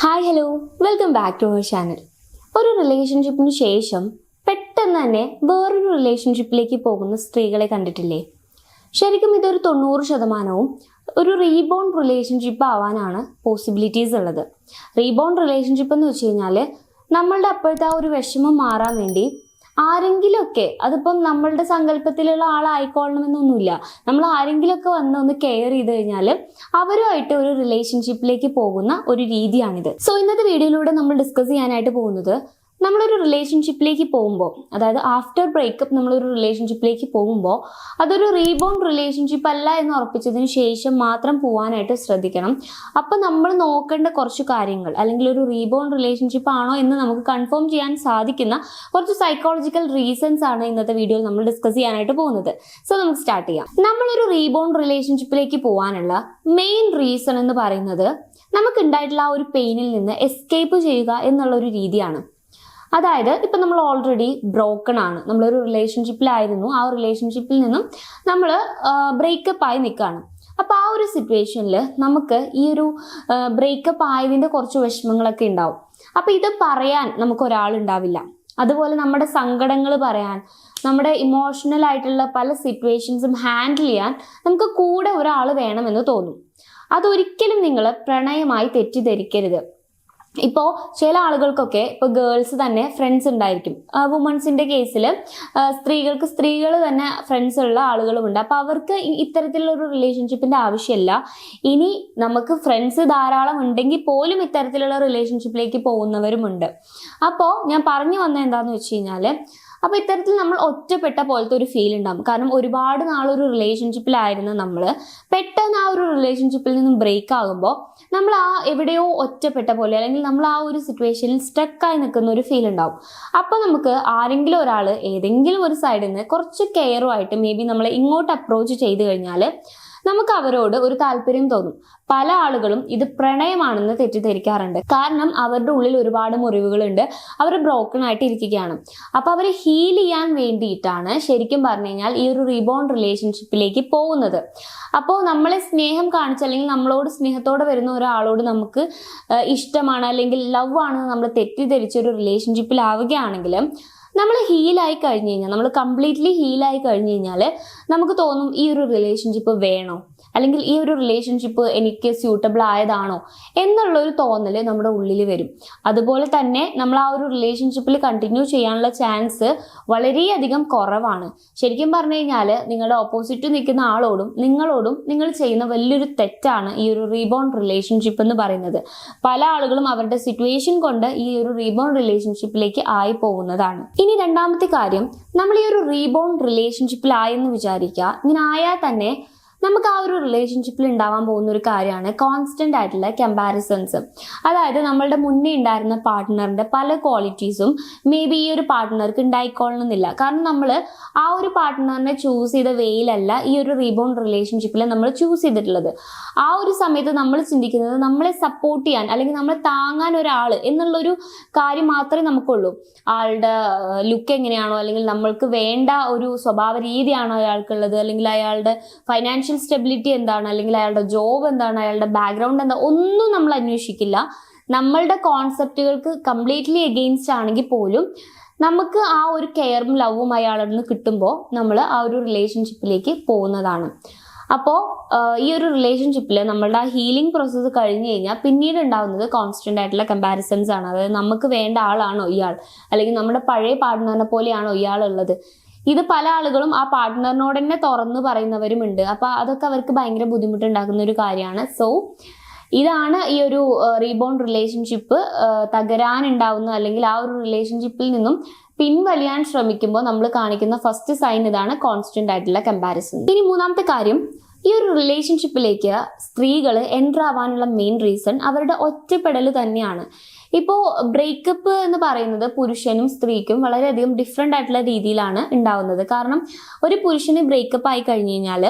Hi hello welcome back to our channel. ഒരു റിലേഷൻഷിപ്പിന് ശേഷം പെട്ടെന്ന് തന്നെ വേറൊരു റിലേഷൻഷിപ്പിലേക്ക് പോകുന്ന സ്ത്രീകളെ കണ്ടിട്ടില്ലേ? ശരിക്കും ഇതൊരു 90% ഒരു റീബോൺ റിലേഷൻഷിപ്പ് ആവാനാണ് പോസിബിലിറ്റീസ് ഉള്ളത്. റീബോൺ റിലേഷൻഷിപ്പ് എന്ന് വെച്ച് കഴിഞ്ഞാൽ നമ്മളുടെ അപ്പോഴത്തെ ആ ഒരു വിഷമം മാറാൻ വേണ്ടി ആരെങ്കിലുമൊക്കെ, അതിപ്പം നമ്മളുടെ സങ്കല്പത്തിലുള്ള ആളായിക്കൊള്ളണമെന്നൊന്നുമില്ല, നമ്മൾ ആരെങ്കിലുമൊക്കെ വന്ന് ഒന്ന് കെയർ ചെയ്ത് കഴിഞ്ഞാൽ അവരുമായിട്ട് ഒരു റിലേഷൻഷിപ്പിലേക്ക് പോകുന്ന ഒരു രീതിയാണിത്. സോ ഇന്നത്തെ വീഡിയോയിലൂടെ നമ്മൾ ഡിസ്കസ് ചെയ്യാനായിട്ട് പോകുന്നത്, നമ്മളൊരു റിലേഷൻഷിപ്പിലേക്ക് പോകുമ്പോൾ, അതായത് ആഫ്റ്റർ ബ്രേക്കപ്പ് നമ്മളൊരു റിലേഷൻഷിപ്പിലേക്ക് പോകുമ്പോൾ അതൊരു റീബോൺ റിലേഷൻഷിപ്പ് അല്ല എന്ന് ഉറപ്പിച്ചതിന് ശേഷം മാത്രം പോകാനായിട്ട് ശ്രദ്ധിക്കണം. അപ്പം നമ്മൾ നോക്കേണ്ട കുറച്ച് കാര്യങ്ങൾ, അല്ലെങ്കിൽ ഒരു റീബോൺ റിലേഷൻഷിപ്പ് ആണോ എന്ന് നമുക്ക് കൺഫേം ചെയ്യാൻ സാധിക്കുന്ന കുറച്ച് സൈക്കോളജിക്കൽ റീസൺസ് ആണ് ഇന്നത്തെ വീഡിയോയിൽ നമ്മൾ ഡിസ്കസ് ചെയ്യാനായിട്ട് പോകുന്നത്. സോ നമുക്ക് സ്റ്റാർട്ട് ചെയ്യാം. നമ്മളൊരു റീബോൺ റിലേഷൻഷിപ്പിലേക്ക് പോകാനുള്ള മെയിൻ റീസൺ എന്ന് പറയുന്നത്, നമുക്ക് ഉണ്ടായിട്ടുള്ള ആ ഒരു പെയിനിൽ നിന്ന് എസ്കേപ്പ് ചെയ്യുക എന്നുള്ള ഒരു രീതിയാണ്. അതായത് ഇപ്പം നമ്മൾ ഓൾറെഡി ബ്രോക്കൺ ആണ്, നമ്മളൊരു റിലേഷൻഷിപ്പിലായിരുന്നു, ആ റിലേഷൻഷിപ്പിൽ നിന്നും നമ്മൾ ബ്രേക്കപ്പ് ആയി നിൽക്കുകയാണ്. അപ്പോൾ ആ ഒരു സിറ്റുവേഷനിൽ നമുക്ക് ഈ ഒരു ബ്രേക്കപ്പ് ആയതിൻ്റെ കുറച്ച് വിഷമങ്ങളൊക്കെ ഉണ്ടാവും. അപ്പോൾ ഇത് പറയാൻ നമുക്ക് ഒരാളുണ്ടാവില്ല. അതുപോലെ നമ്മുടെ സങ്കടങ്ങൾ പറയാൻ, നമ്മുടെ ഇമോഷണൽ ആയിട്ടുള്ള പല സിറ്റുവേഷൻസും ഹാൻഡിൽ ചെയ്യാൻ നമുക്ക് കൂടെ ഒരാൾ വേണമെന്ന് തോന്നും. അതൊരിക്കലും നിങ്ങൾ പ്രണയമായി തെറ്റിദ്ധരിക്കരുത്. ഇപ്പോൾ ചില ആളുകൾക്കൊക്കെ, ഇപ്പോൾ ഗേൾസ് തന്നെ ഫ്രണ്ട്സ് ഉണ്ടായിരിക്കും. വുമൺസിൻ്റെ കേസിൽ സ്ത്രീകൾക്ക് സ്ത്രീകൾ തന്നെ ഫ്രണ്ട്സ് ഉള്ള ആളുകളുമുണ്ട്. അപ്പോൾ അവർക്ക് ഇത്തരത്തിലുള്ളൊരു റിലേഷൻഷിപ്പിൻ്റെ ആവശ്യമില്ല. ഇനി നമുക്ക് ഫ്രണ്ട്സ് ധാരാളം ഉണ്ടെങ്കിൽ പോലും ഇത്തരത്തിലുള്ള റിലേഷൻഷിപ്പിലേക്ക് പോകുന്നവരുമുണ്ട്. അപ്പോൾ ഞാൻ പറഞ്ഞു വന്നത് എന്താണെന്ന് വെച്ച് കഴിഞ്ഞാൽ, അപ്പോൾ ഇത്തരത്തിൽ നമ്മൾ ഒറ്റപ്പെട്ട പോലത്തെ ഒരു ഫീൽ ഉണ്ടാകും. കാരണം ഒരുപാട് നാളൊരു റിലേഷൻഷിപ്പിലായിരുന്ന നമ്മൾ പെട്ടെന്ന് ആ ഒരു റിലേഷൻഷിപ്പിൽ നിന്നും ബ്രേക്ക് ആകുമ്പോൾ നമ്മൾ ആ എവിടെയോ ഒറ്റപ്പെട്ട പോലെ, അല്ലെങ്കിൽ നമ്മൾ ആ ഒരു സിറ്റുവേഷനിൽ സ്റ്റക്കായി നിൽക്കുന്ന ഒരു ഫീൽ ഉണ്ടാവും. അപ്പോൾ നമുക്ക് ആരെങ്കിലും ഒരാൾ ഏതെങ്കിലും ഒരു സൈഡിൽ നിന്ന് കുറച്ച് കെയറുമായിട്ട് മേ ബി നമ്മളെ ഇങ്ങോട്ട് അപ്രോച്ച് ചെയ്ത് കഴിഞ്ഞാൽ നമുക്ക് അവരോട് ഒരു താല്പര്യം തോന്നും. പല ആളുകളും ഇത് പ്രണയമാണെന്ന് തെറ്റിദ്ധരിക്കാറുണ്ട്. കാരണം അവരുടെ ഉള്ളിൽ ഒരുപാട് മുറിവുകളുണ്ട്, അവർ ബ്രോക്കൺ ആയിട്ട് ഇരിക്കുകയാണ്. അപ്പോൾ അവർ ഹീൽ ചെയ്യാൻ വേണ്ടിയിട്ടാണ് ശരിക്കും പറഞ്ഞു കഴിഞ്ഞാൽ ഈ ഒരു റീബോൺ റിലേഷൻഷിപ്പിലേക്ക് പോകുന്നത്. അപ്പോൾ നമ്മളെ സ്നേഹം കാണിച്ച്, അല്ലെങ്കിൽ നമ്മളോട് സ്നേഹത്തോടെ വരുന്ന ഒരാളോട് നമുക്ക് ഇഷ്ടമാണ് അല്ലെങ്കിൽ ലവ് ആണെന്ന് നമ്മൾ തെറ്റിദ്ധരിച്ച ഒരു റിലേഷൻഷിപ്പിലാവുകയാണെങ്കിൽ, നമ്മൾ ഹീലായി കഴിഞ്ഞ് കഴിഞ്ഞാൽ, നമ്മൾ കംപ്ലീറ്റ്ലി ഹീലായി കഴിഞ്ഞ് കഴിഞ്ഞാൽ നമുക്ക് തോന്നും ഈ ഒരു റിലേഷൻഷിപ്പ് വേണോ, അല്ലെങ്കിൽ ഈ ഒരു റിലേഷൻഷിപ്പ് എനിക്ക് സ്യൂട്ടബിൾ ആയതാണോ എന്നുള്ളൊരു തോന്നൽ നമ്മുടെ ഉള്ളിൽ വരും. അതുപോലെ തന്നെ നമ്മൾ ആ ഒരു റിലേഷൻഷിപ്പിൽ കണ്ടിന്യൂ ചെയ്യാനുള്ള ചാൻസ് വളരെയധികം കുറവാണ്. ശരിക്കും പറഞ്ഞു കഴിഞ്ഞാൽ നിങ്ങളുടെ ഓപ്പോസിറ്റ് നിൽക്കുന്ന ആളോടും നിങ്ങളോടും നിങ്ങൾ ചെയ്യുന്ന വലിയൊരു തെറ്റാണ് ഈ ഒരു റീബോൺ റിലേഷൻഷിപ്പ് എന്ന് പറയുന്നത്. പല ആളുകളും അവരുടെ സിറ്റുവേഷൻ കൊണ്ട് ഈ ഒരു റീബോൺ റിലേഷൻഷിപ്പിലേക്ക് ആയി പോകുന്നതാണ്. ഇനി രണ്ടാമത്തെ കാര്യം, നമ്മൾ ഈ ഒരു റീബോൺ റിലേഷൻഷിപ്പിലായെന്ന് വിചാരിക്കുക. ഇങ്ങനെ ആയാൽ തന്നെ നമുക്ക് ആ ഒരു റിലേഷൻഷിപ്പിൽ ഉണ്ടാവാൻ പോകുന്ന ഒരു കാര്യമാണ് കോൺസ്റ്റന്റ് ആയിട്ടുള്ള കമ്പാരിസൺസ്. അതായത് നമ്മളുടെ മുന്നേ ഉണ്ടായിരുന്ന പാർട്ട്ണറിന്റെ പല ക്വാളിറ്റീസും മേ ബി ഈ ഒരു പാർട്ട്ണർക്ക് ഉണ്ടായിക്കൊള്ളണമെന്നില്ല. കാരണം നമ്മൾ ആ ഒരു പാർട്ട്ണറിനെ ചൂസ് ചെയ്ത വേയിലല്ല ഈ ഒരു റീബോൺ റിലേഷൻഷിപ്പിൽ നമ്മൾ ചൂസ് ചെയ്തിട്ടുള്ളത്. ആ ഒരു സമയത്ത് നമ്മൾ ചിന്തിക്കുന്നത് നമ്മളെ സപ്പോർട്ട് ചെയ്യാൻ, അല്ലെങ്കിൽ നമ്മളെ താങ്ങാൻ ഒരാൾ എന്നുള്ളൊരു കാര്യം മാത്രമേ നമുക്കുള്ളൂ. ആളുടെ ലുക്ക് എങ്ങനെയാണോ, അല്ലെങ്കിൽ നമ്മൾക്ക് വേണ്ട ഒരു സ്വഭാവ രീതിയാണോ അയാൾക്കുള്ളത്, അല്ലെങ്കിൽ അയാളുടെ ഫൈനാൻഷ്യൽ സ്റ്റെബിലിറ്റി എന്താണ്, അല്ലെങ്കിൽ അയാളുടെ ജോബ് എന്താണ്, അയാളുടെ ബാക്ക്ഗ്രൗണ്ട് എന്താ, ഒന്നും നമ്മൾ അന്വേഷിക്കില്ല. നമ്മളുടെ കോൺസെപ്റ്റുകൾക്ക് കംപ്ലീറ്റ്ലി എഗെയിൻസ്റ്റ് ആണെങ്കിൽ പോലും നമുക്ക് ആ ഒരു കെയറും ലവും അയാളിൽ നിന്ന് കിട്ടുമ്പോൾ നമ്മൾ ആ ഒരു റിലേഷൻഷിപ്പിലേക്ക് പോകുന്നതാണ്. അപ്പോൾ ഈ ഒരു റിലേഷൻഷിപ്പിൽ നമ്മളുടെ ആ ഹീലിംഗ് പ്രോസസ്സ് കഴിഞ്ഞ് കഴിഞ്ഞാൽ പിന്നീട് ഉണ്ടാകുന്നത് കോൺസ്റ്റന്റ് ആയിട്ടുള്ള കമ്പാരിസൺസ് ആണ്. അതായത് നമുക്ക് വേണ്ട ആളാണോ ഇയാൾ, അല്ലെങ്കിൽ നമ്മുടെ പഴയ പാർട്ട്ണറിനെ പോലെയാണോ ഇയാളുള്ളത്. ഇത് പല ആളുകളും ആ പാർട്ട്ണറിനോട് തന്നെ തുറന്ന് പറയുന്നവരുമുണ്ട്. അപ്പോൾ അതൊക്കെ അവർക്ക് ഭയങ്കര ബുദ്ധിമുട്ടുണ്ടാക്കുന്ന ഒരു കാര്യമാണ്. സോ ഇതാണ് ഈ ഒരു റീബോൺ റിലേഷൻഷിപ്പ് തകരാനുണ്ടാവുന്ന, അല്ലെങ്കിൽ ആ ഒരു റിലേഷൻഷിപ്പിൽ നിന്നും പിൻവലിയാൻ ശ്രമിക്കുമ്പോൾ നമ്മൾ കാണിക്കുന്ന ഫസ്റ്റ് സൈൻ ഇതാണ്, കോൺസ്റ്റന്റ് ആയിട്ടുള്ള കമ്പാരിസൺ. ഇനി മൂന്നാമത്തെ കാര്യം, ഈ ഒരു റിലേഷൻഷിപ്പിലേക്ക് സ്ത്രീകൾ എൻ്റർ ആവാനുള്ള മെയിൻ റീസൺ അവരുടെ ഒറ്റപ്പെടൽ തന്നെയാണ്. ഇപ്പോൾ ബ്രേക്കപ്പ് എന്ന് പറയുന്നത് പുരുഷനും സ്ത്രീക്കും വളരെയധികം ഡിഫറെൻ്റ് ആയിട്ടുള്ള രീതിയിലാണ് ഉണ്ടാവുന്നത്. കാരണം ഒരു പുരുഷന് ബ്രേക്കപ്പ് ആയി കഴിഞ്ഞ് കഴിഞ്ഞാൽ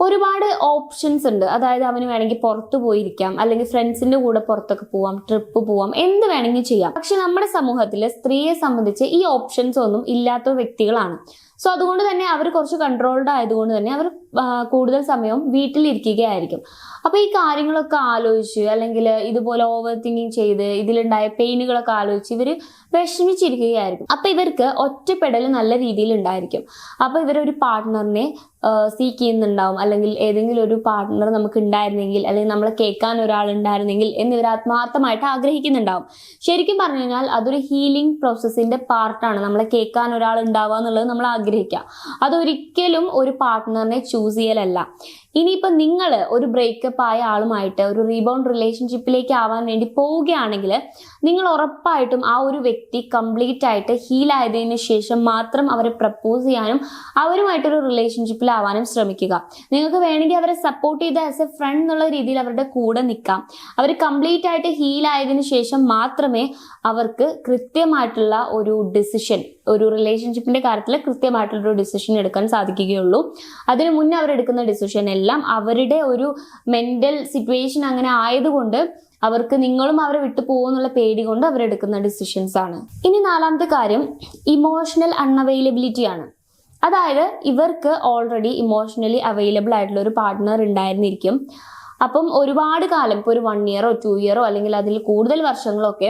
ഒരുപാട് ഓപ്ഷൻസ് ഉണ്ട്. അതായത് അവന് വേണമെങ്കിൽ പുറത്തു പോയിരിക്കാം, അല്ലെങ്കിൽ ഫ്രണ്ട്സിന്റെ കൂടെ പുറത്തൊക്കെ പോവാം, ട്രിപ്പ് പോവാം, എന്ത് വേണമെങ്കിൽ ചെയ്യാം. പക്ഷെ നമ്മുടെ സമൂഹത്തിൽ സ്ത്രീയെ സംബന്ധിച്ച് ഈ ഓപ്ഷൻസ് ഒന്നും ഇല്ലാത്ത വ്യക്തികളാണ്. സോ അതുകൊണ്ട് തന്നെ അവർ കുറച്ച് കൺട്രോൾഡ് ആയതുകൊണ്ട് തന്നെ അവർ കൂടുതൽ സമയം വീട്ടിലിരിക്കുകയായിരിക്കും. അപ്പോൾ ഈ കാര്യങ്ങളൊക്കെ ആലോചിച്ച് അല്ലെങ്കിൽ ഇതുപോലെ ഓവർ തിങ്കിങ് ചെയ്ത് ഇതിലുണ്ടായ പെയിനുകളൊക്കെ ആലോചിച്ച് ഇവർ വിഷമിച്ചിരിക്കുകയായിരിക്കും. അപ്പോൾ ഇവർക്ക് ഒറ്റപ്പെടൽ നല്ല രീതിയിൽ ഉണ്ടായിരിക്കും. അപ്പോൾ ഇവരൊരു പാർട്ട്ണറിനെ സീക്ക് ചെയ്യുന്നുണ്ടാവും, അല്ലെങ്കിൽ ഏതെങ്കിലും ഒരു പാർട്ട്ണർ നമുക്ക് ഉണ്ടായിരുന്നെങ്കിൽ, അല്ലെങ്കിൽ നമ്മളെ കേൾക്കാൻ ഒരാൾ ഉണ്ടായിരുന്നെങ്കിൽ എന്നിവർ ആത്മാർത്ഥമായിട്ട് ആഗ്രഹിക്കുന്നുണ്ടാവും. ശരിക്കും പറഞ്ഞു കഴിഞ്ഞാൽ അതൊരു ഹീലിംഗ് പ്രോസസ്സിന്റെ പാർട്ടാണ്. നമ്മളെ കേൾക്കാൻ ഒരാൾ ഉണ്ടാവുക എന്നുള്ളത് നമ്മൾ ആഗ്രഹിക്കുക. അതൊരിക്കലും ഒരു പാർട്ട്ണറിനെ ചൂസ് ചെയ്യലല്ല. ഇനിയിപ്പോൾ നിങ്ങൾ ഒരു ബ്രേക്കപ്പ് ആയ ആളുമായിട്ട് ഒരു റീബൗണ്ട് റിലേഷൻഷിപ്പിലേക്ക് ആവാൻ വേണ്ടി പോവുകയാണെങ്കിൽ നിങ്ങൾ ഉറപ്പായിട്ടും ആ ഒരു വ്യക്തി കംപ്ലീറ്റ് ആയിട്ട് ഹീൽ ആയതിനു ശേഷം മാത്രം അവരെ പ്രപ്പോസ് ചെയ്യാനും അവരുമായിട്ടൊരു റിലേഷൻഷിപ്പിൽ ആവാനും ശ്രമിക്കുക. നിങ്ങൾക്ക് വേണമെങ്കിൽ അവരെ സപ്പോർട്ട് ചെയ്ത് ആസ് എ ഫ്രണ്ട് എന്നുള്ള രീതിയിൽ അവരുടെ കൂടെ നിൽക്കാം. അവർ കംപ്ലീറ്റ് ആയിട്ട് ഹീൽ ആയതിനു ശേഷം മാത്രമേ അവർക്ക് കൃത്യമായിട്ടുള്ള ഒരു ഡിസിഷൻ, ഒരു റിലേഷൻഷിപ്പിന്റെ കാര്യത്തിൽ കൃത്യമായിട്ടുള്ളൊരു ഡിസിഷൻ എടുക്കാൻ സാധിക്കുകയുള്ളൂ. അതിനു മുന്നേ അവരെടുക്കുന്ന ഡിസിഷൻ എല്ലാം അവരുടെ ഒരു മെന്റൽ സിറ്റുവേഷൻ അങ്ങനെ ആയതുകൊണ്ട് അവർക്ക് നിങ്ങളും അവരെ വിട്ടു പോകുന്നുള്ള പേടി കൊണ്ട് അവരെടുക്കുന്ന ഡിസിഷൻസ് ആണ്. ഇനി നാലാമത്തെ കാര്യം ഇമോഷണൽ അൺഅവൈലബിലിറ്റി ആണ്. അതായത് ഇവർക്ക് ഓൾറെഡി ഇമോഷണലി അവൈലബിൾ ആയിട്ടുള്ള ഒരു പാർട്ട്ണർ ഉണ്ടായിരുന്നിരിക്കും. അപ്പം ഒരുപാട് കാലം, ഇപ്പോൾ ഒരു 1 ഇയറോ 2 ഇയറോ അല്ലെങ്കിൽ അതിൽ കൂടുതൽ വർഷങ്ങളൊക്കെ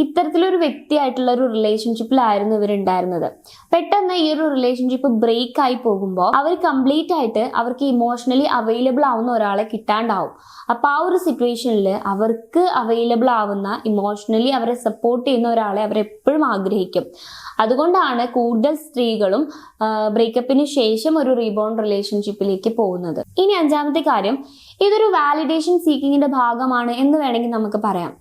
ഇത്തരത്തിലൊരു വ്യക്തിയായിട്ടുള്ള ഒരു റിലേഷൻഷിപ്പിലായിരുന്നു ഇവരുണ്ടായിരുന്നത്. പെട്ടെന്ന് ഈ ഒരു റിലേഷൻഷിപ്പ് ബ്രേക്ക് ആയി പോകുമ്പോൾ അവർ കംപ്ലീറ്റ് ആയിട്ട് അവർക്ക് ഇമോഷണലി അവൈലബിൾ ആവുന്ന ഒരാളെ കിട്ടാണ്ടാവും. അപ്പൊ ആ ഒരു സിറ്റുവേഷനിൽ അവർക്ക് അവൈലബിൾ ആവുന്ന, ഇമോഷണലി അവരെ സപ്പോർട്ട് ചെയ്യുന്ന ഒരാളെ അവരെപ്പോഴും ആഗ്രഹിക്കും. അതുകൊണ്ടാണ് കൂടുതൽ സ്ത്രീകളും ബ്രേക്കപ്പിന് ശേഷം ഒരു റീബൗണ്ട് റിലേഷൻഷിപ്പിലേക്ക് പോകുന്നത്. ഇനി 5ാമത്തെ കാര്യം, ഇതൊരു വാലിഡേഷൻ സീക്കിങ്ങിന്റെ ഭാഗമാണ് എന്ന് വേണമെങ്കിൽ നമുക്ക് പറയാം.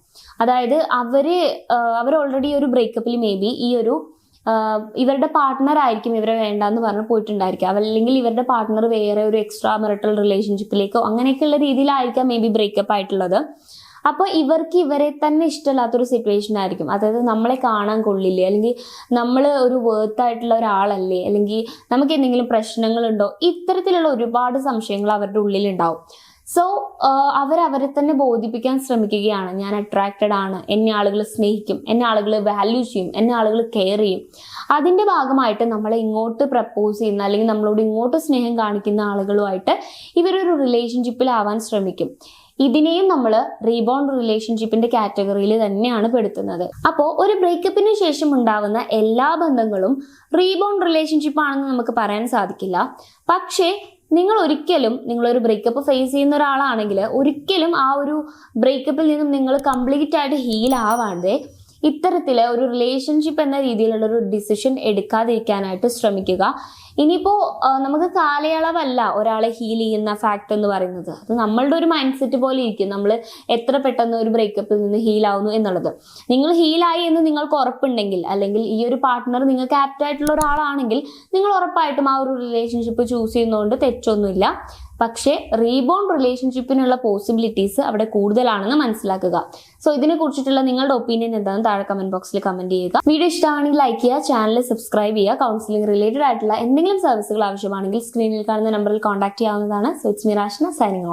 അതായത് അവർ ഓൾറെഡി ഒരു ബ്രേക്കപ്പിൽ മേ ബി ഈ ഒരു ഇവരുടെ പാർട്ട്ണർ ആയിരിക്കും ഇവരെ വേണ്ടാന്ന് പറഞ്ഞ് പോയിട്ടുണ്ടായിരിക്കാം, അല്ലെങ്കിൽ ഇവരുടെ പാർട്ട്ണർ വേറെ ഒരു എക്സ്ട്രാ മെറിറ്റൽ റിലേഷൻഷിപ്പിലേക്കോ അങ്ങനെയൊക്കെയുള്ള രീതിയിലായിരിക്കാം മേ ബി ബ്രേക്കപ്പ് ആയിട്ടുള്ളത്. അപ്പോൾ ഇവർക്ക് ഇവരെ തന്നെ ഇഷ്ടമില്ലാത്തൊരു സിറ്റുവേഷൻ ആയിരിക്കും. അതായത് നമ്മളെ കാണാൻ കൊള്ളില്ലേ, അല്ലെങ്കിൽ നമ്മൾ ഒരു വേർത്ത് ആയിട്ടുള്ള ഒരാളല്ലേ, അല്ലെങ്കിൽ നമുക്ക് എന്തെങ്കിലും പ്രശ്നങ്ങളുണ്ടോ, ഇത്തരത്തിലുള്ള ഒരുപാട് സംശയങ്ങൾ അവരുടെ ഉള്ളിലുണ്ടാവും. സോ അവരെ തന്നെ ബോധിപ്പിക്കാൻ ശ്രമിക്കുകയാണ്, ഞാൻ അട്രാക്റ്റഡ് ആണ്, എന്നെ ആളുകൾ സ്നേഹിക്കും, എന്നെ ആളുകൾ വാല്യൂ ചെയ്യും, എന്നെ ആളുകൾ കെയർ ചെയ്യും. അതിൻ്റെ ഭാഗമായിട്ട് നമ്മളെ ഇങ്ങോട്ട് പ്രപ്പോസ് ചെയ്യുന്ന, അല്ലെങ്കിൽ നമ്മളോട് ഇങ്ങോട്ട് സ്നേഹം കാണിക്കുന്ന ആളുകളുമായിട്ട് ഇവരൊരു റിലേഷൻഷിപ്പിലാവാൻ ശ്രമിക്കും. ഇതിനെയും നമ്മൾ റീബൗണ്ട് റിലേഷൻഷിപ്പിന്റെ കാറ്റഗറിയിൽ തന്നെയാണ് പെടുത്തുന്നത്. അപ്പോൾ ഒരു ബ്രേക്കപ്പിന് ശേഷം ഉണ്ടാവുന്ന എല്ലാ ബന്ധങ്ങളും റീബൗണ്ട് റിലേഷൻഷിപ്പ് ആണെന്ന് നമുക്ക് പറയാൻ സാധിക്കില്ല. പക്ഷേ നിങ്ങളൊരു ബ്രേക്കപ്പ് ഫേസ് ചെയ്യുന്ന ഒരാളാണെങ്കിൽ ഒരിക്കലും ആ ഒരു ബ്രേക്കപ്പിൽ നിന്നും നിങ്ങൾ കംപ്ലീറ്റ് ആയിട്ട് ഹീൽ ആവാതെ ഇത്തരത്തില് ഒരു റിലേഷൻഷിപ്പ് എന്ന രീതിയിലുള്ള ഒരു ഡിസിഷൻ എടുക്കാതിരിക്കാനായിട്ട് ശ്രമിക്കുക. ഇനിയിപ്പോൾ നമുക്ക് കാലയളവല്ല ഒരാളെ ഹീൽ ചെയ്യുന്ന ഫാക്ട് എന്ന് പറയുന്നത്. അത് നമ്മളുടെ ഒരു മൈൻഡ് സെറ്റ് പോലെ ഇരിക്കും, നമ്മൾ എത്ര പെട്ടെന്ന് ഒരു ബ്രേക്കപ്പിൽ നിന്ന് ഹീലാവുന്നു എന്നുള്ളത്. നിങ്ങൾ ഹീലായി എന്ന് നിങ്ങൾക്ക് ഉറപ്പുണ്ടെങ്കിൽ, അല്ലെങ്കിൽ ഈ ഒരു പാർട്ട്ണർ നിങ്ങൾക്ക് ആപ്റ്റ് ആയിട്ടുള്ള ഒരാളാണെങ്കിൽ നിങ്ങൾ ഉറപ്പായിട്ടും ആ ഒരു റിലേഷൻഷിപ്പ് ചൂസ് ചെയ്യുന്നതുകൊണ്ട് തെറ്റൊന്നുമില്ല. പക്ഷേ റീബൗണ്ട് റിലേഷൻഷിപ്പിനുള്ള പോസിബിലിറ്റീസ് അവിടെ കൂടുതലാണെന്ന് മനസ്സിലാക്കുക. സോ ഇതിനെ കുറിച്ചിട്ടുള്ള നിങ്ങളുടെ ഒപ്പീനിയൻ എന്താണെന്ന് താഴെ കമന്റ് ബോക്സിൽ കമന്റ് ചെയ്യുക. വീഡിയോ ഇഷ്ടമാണെങ്കിൽ ലൈക്ക് ചെയ്യുക, ചാനൽ സബ്സ്ക്രൈബ് ചെയ്യുക. കൗൺസിലിംഗ് റിലേറ്റഡ് ആയിട്ടുള്ള എന്തെങ്കിലും സർവീസുകൾ ആവശ്യമാണെങ്കിൽ സ്ക്രീനിൽ കാണുന്ന നമ്പറിൽ കോൺടാക്ട് ചെയ്യാവുന്നതാണ്. So it's me Rashna signing of.